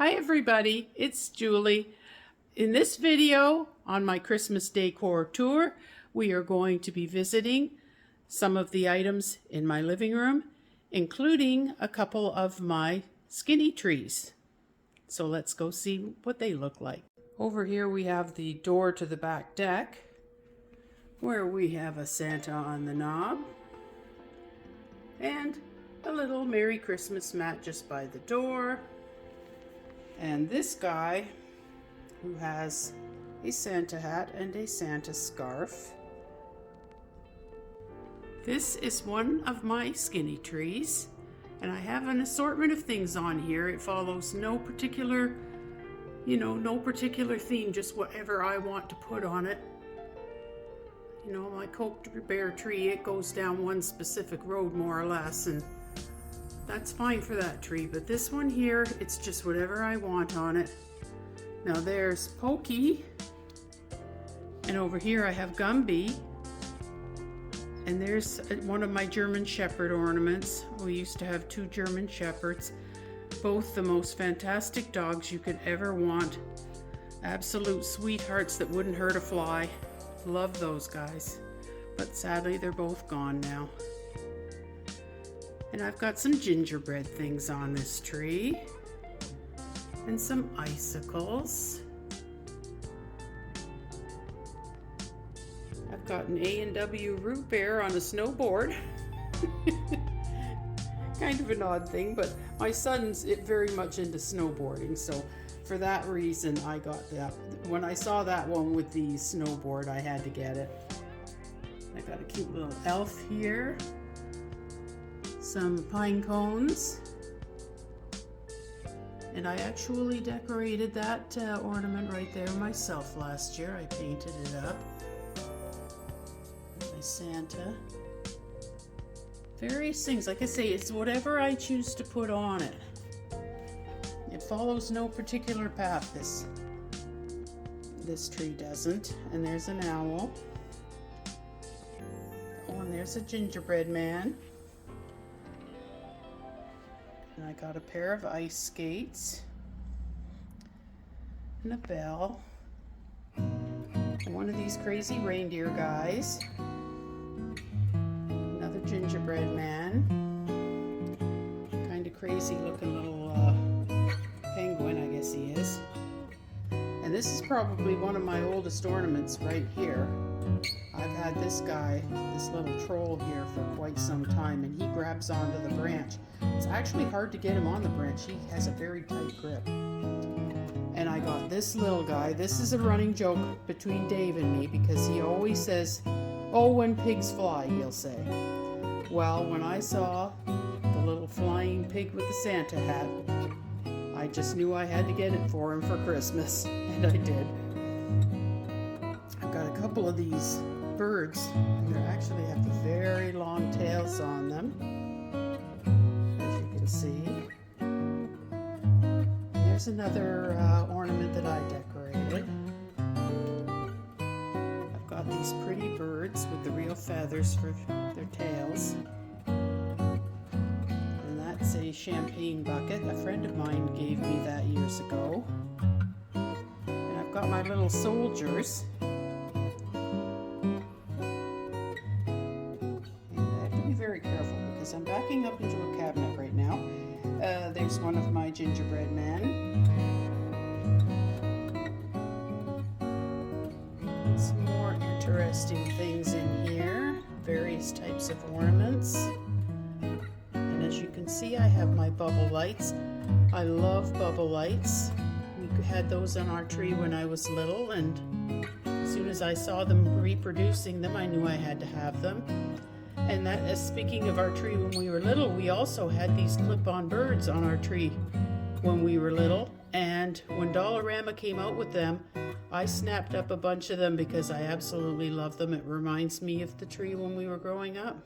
Hi everybody, it's Julie. In this video on my Christmas decor tour, we are going to be visiting some of the items in my living room, including a couple of my skinny trees. So let's go see what they look like. Over here we have the door to the back deck, where we have a Santa on the knob and a little Merry Christmas mat just by the door. And this guy who has a Santa hat and a Santa scarf. This is one of my skinny trees, and I have an assortment of things on here. It follows no particular, no particular theme, just whatever I want to put on it. My Coke Bear tree, it goes down one specific road more or less, and that's fine for that tree, but this one here, it's just whatever I want on it. Now there's Pokey, and over here I have Gumby, and there's one of my German Shepherd ornaments. We used to have 2 German Shepherds, both the most fantastic dogs you could ever want. Absolute sweethearts that wouldn't hurt a fly. Love those guys, but sadly they're both gone now. And I've got some gingerbread things on this tree and some icicles. I've got an A&W root beer on a snowboard. Kind of an odd thing, but my son's very much into snowboarding, so for that reason I got that. When I saw that one with the snowboard, I had to get it. I got a cute little elf here. Some pine cones, and I actually decorated that ornament right there myself last year. I painted it up. My Santa. Various things, like I say, it's whatever I choose to put on it. It follows no particular path, this tree doesn't. And there's an owl. Oh, and there's a gingerbread man. And I got a pair of ice skates and a bell and one of these crazy reindeer guys, another gingerbread man, kind of crazy looking little penguin, I guess he is. And this is probably one of my oldest ornaments right here. I've had this guy, this little troll here, for quite some time, and he grabs onto the branch. It's actually hard to get him on the branch. He has a very tight grip. And I got this little guy. This is a running joke between Dave and me, because he always says, "Oh, when pigs fly," he'll say. Well, when I saw the little flying pig with the Santa hat, I just knew I had to get it for him for Christmas, and I did. I've got a couple of these birds, and they actually have very long tails on them, as you can see. There's another ornament that I decorated. I've got these pretty birds with the real feathers for their tails, and that's a champagne bucket. A friend of mine gave me that years ago. And I've got my little soldiers. Very careful because I'm backing up into a cabinet right now. There's one of my gingerbread men. Some more interesting things in here. Various types of ornaments. And as you can see, I have my bubble lights. I love bubble lights. We had those on our tree when I was little, and as soon as I saw them reproducing them, I knew I had to have them. And that, speaking of our tree when we were little, we also had these clip-on birds on our tree when we were little. And when Dollarama came out with them, I snapped up a bunch of them because I absolutely love them. It reminds me of the tree when we were growing up.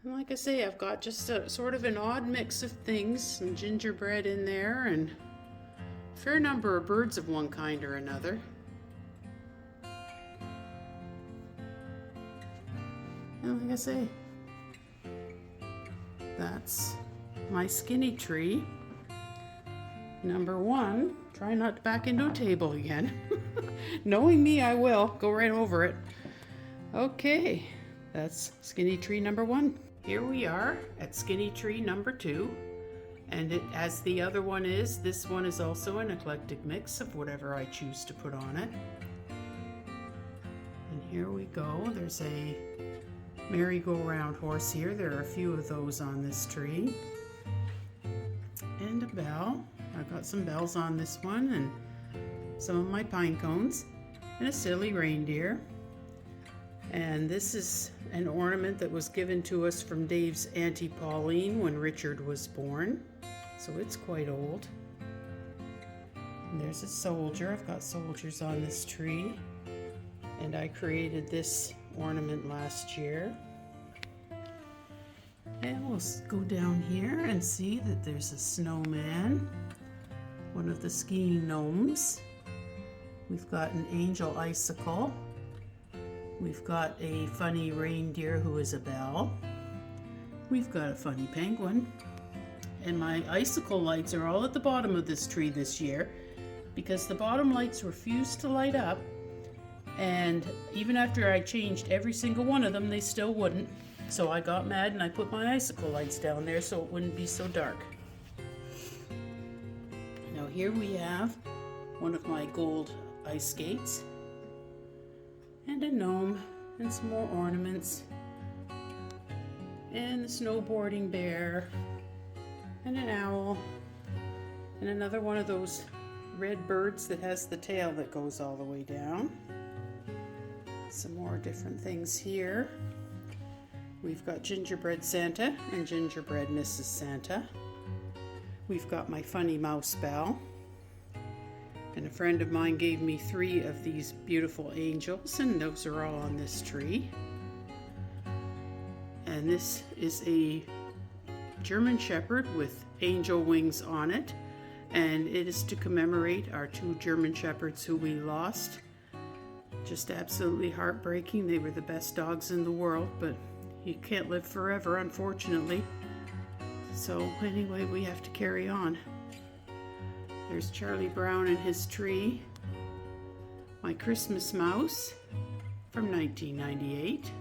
And like I say, I've got just a sort of an odd mix of things, some gingerbread in there, and a fair number of birds of one kind or another. And like I say, that's my skinny tree. number 1. Try not to back into a table again. Knowing me, I will. Go right over it. Okay, that's skinny tree number 1. Here we are at skinny tree number 2. And as the other one is, this one is also an eclectic mix of whatever I choose to put on it. And here we go. There's a merry-go-round horse here. There are a few of those on this tree. And a bell. I've got some bells on this one and some of my pine cones and a silly reindeer. And this is an ornament that was given to us from Dave's Auntie Pauline when Richard was born. So it's quite old. And there's a soldier. I've got soldiers on this tree. And I created this ornament last year. And we'll go down here and see that there's a snowman, one of the skiing gnomes. We've got an angel icicle. We've got a funny reindeer who is a bell. We've got a funny penguin. And my icicle lights are all at the bottom of this tree this year because the bottom lights refused to light up. And even after I changed every single one of them, they still wouldn't. So I got mad and I put my icicle lights down there so it wouldn't be so dark. Now here we have one of my gold ice skates and a gnome and some more ornaments and the snowboarding bear and an owl and another one of those red birds that has the tail that goes all the way down. Some more different things here. We've got gingerbread Santa and gingerbread Mrs. Santa. We've got my funny mouse bell. And a friend of mine gave me 3 of these beautiful angels, and those are all on this tree. And this is a German Shepherd with angel wings on it. And it is to commemorate our 2 German Shepherds who we lost. Just absolutely heartbreaking. They were the best dogs in the world, but you can't live forever, unfortunately. So anyway, we have to carry on. There's Charlie Brown and his tree. My Christmas mouse from 1998.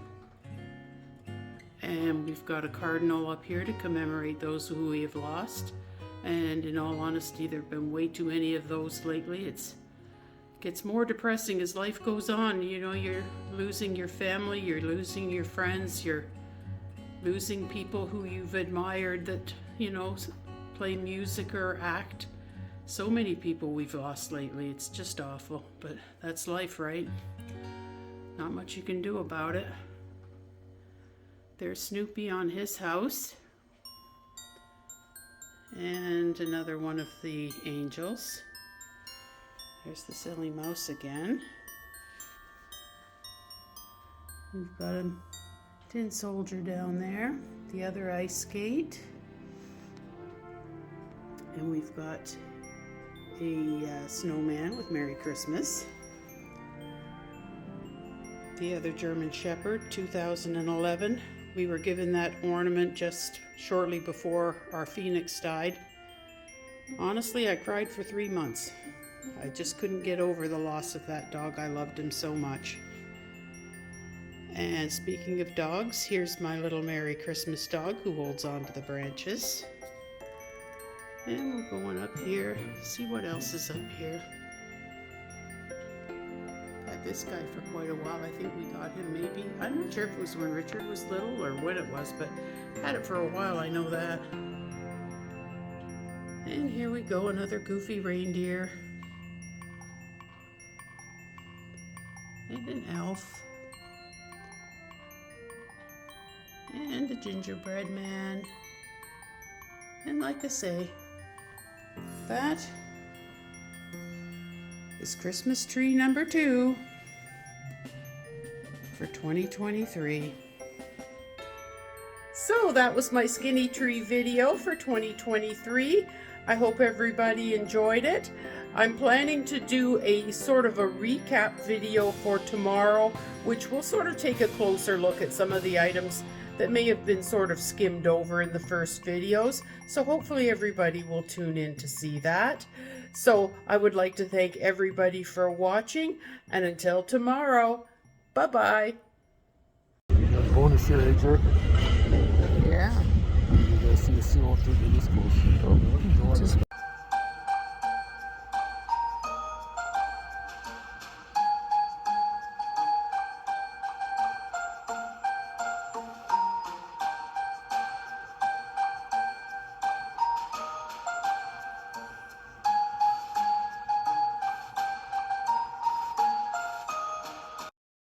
And we've got a cardinal up here to commemorate those who we have lost. And in all honesty, there have been way too many of those lately. It gets more depressing as life goes on. You know, you're losing your family, you're losing your friends, you're losing people who you've admired that, you know, play music or act. So many people we've lost lately. It's just awful, but that's life, right? Not much you can do about it. There's Snoopy on his house. And another one of the angels. There's the silly mouse again. We've got a tin soldier down there, the other ice skate. And we've got a snowman with Merry Christmas. The other German Shepherd, 2011. We were given that ornament just shortly before our Phoenix died. Honestly, I cried for 3 months. I just couldn't get over the loss of that dog. I loved him so much. And speaking of dogs, here's my little Merry Christmas dog who holds on to the branches. And we're going up here, see what else is up here. Had this guy for quite a while. I think we got him maybe, I'm not sure if it was when Richard was little or when it was, but had it for a while, I know that. And here we go, another goofy reindeer. And an elf. And a gingerbread man. And like I say, that is Christmas tree number 2 for 2023. So that was my skinny tree video for 2023. I hope everybody enjoyed it. I'm planning to do a sort of a recap video for tomorrow, which will sort of take a closer look at some of the items that may have been sort of skimmed over in the first videos. So hopefully everybody will tune in to see that. So I would like to thank everybody for watching, and until tomorrow, bye-bye. Bonus here, eh, Jerk? Yeah. You guys see the CO2 to this coast. Just